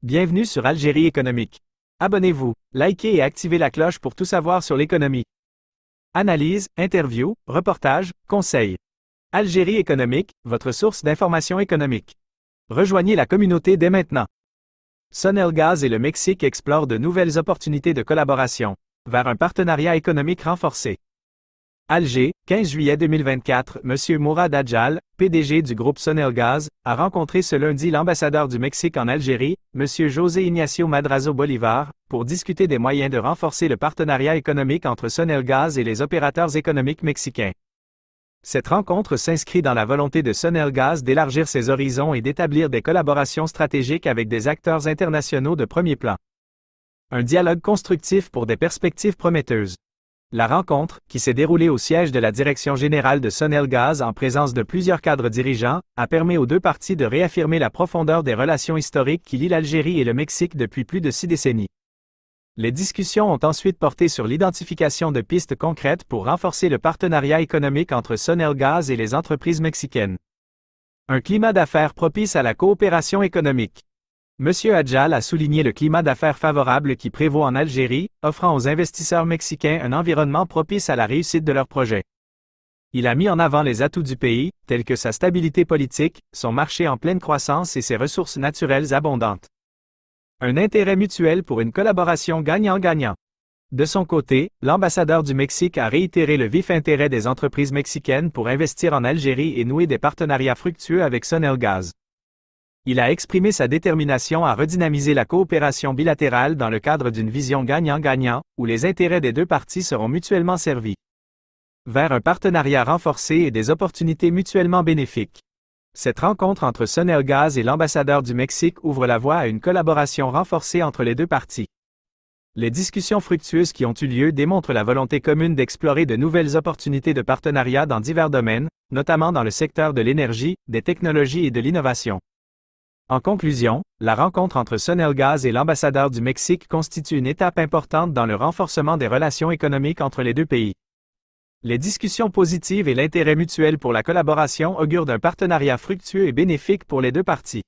Bienvenue sur Algérie économique. Abonnez-vous, likez et activez la cloche pour tout savoir sur l'économie. Analyse, interview, reportage, conseils. Algérie économique, votre source d'information économique. Rejoignez la communauté dès maintenant. Sonelgaz et le Mexique explorent de nouvelles opportunités de collaboration, vers un partenariat économique renforcé. Alger, 15 juillet 2024, M. Mourad Adjal, PDG du groupe Sonelgaz, a rencontré ce lundi l'ambassadeur du Mexique en Algérie, M. José Ignacio Madrazo Bolivar, pour discuter des moyens de renforcer le partenariat économique entre Sonelgaz et les opérateurs économiques mexicains. Cette rencontre s'inscrit dans la volonté de Sonelgaz d'élargir ses horizons et d'établir des collaborations stratégiques avec des acteurs internationaux de premier plan. Un dialogue constructif pour des perspectives prometteuses. La rencontre, qui s'est déroulée au siège de la Direction générale de Sonelgaz en présence de plusieurs cadres dirigeants, a permis aux deux parties de réaffirmer la profondeur des relations historiques qui lient l'Algérie et le Mexique depuis plus de 6 décennies. Les discussions ont ensuite porté sur l'identification de pistes concrètes pour renforcer le partenariat économique entre Sonelgaz et les entreprises mexicaines. Un climat d'affaires propice à la coopération économique. M. Adjal a souligné le climat d'affaires favorable qui prévaut en Algérie, offrant aux investisseurs mexicains un environnement propice à la réussite de leurs projets. Il a mis en avant les atouts du pays, tels que sa stabilité politique, son marché en pleine croissance et ses ressources naturelles abondantes. Un intérêt mutuel pour une collaboration gagnant-gagnant. De son côté, l'ambassadeur du Mexique a réitéré le vif intérêt des entreprises mexicaines pour investir en Algérie et nouer des partenariats fructueux avec Sonelgaz. Il a exprimé sa détermination à redynamiser la coopération bilatérale dans le cadre d'une vision gagnant-gagnant, où les intérêts des deux parties seront mutuellement servis. Vers un partenariat renforcé et des opportunités mutuellement bénéfiques. Cette rencontre entre Sonelgaz et l'ambassadeur du Mexique ouvre la voie à une collaboration renforcée entre les deux parties. Les discussions fructueuses qui ont eu lieu démontrent la volonté commune d'explorer de nouvelles opportunités de partenariat dans divers domaines, notamment dans le secteur de l'énergie, des technologies et de l'innovation. En conclusion, la rencontre entre Sonelgaz et l'ambassadeur du Mexique constitue une étape importante dans le renforcement des relations économiques entre les deux pays. Les discussions positives et l'intérêt mutuel pour la collaboration augurent d'un partenariat fructueux et bénéfique pour les deux parties.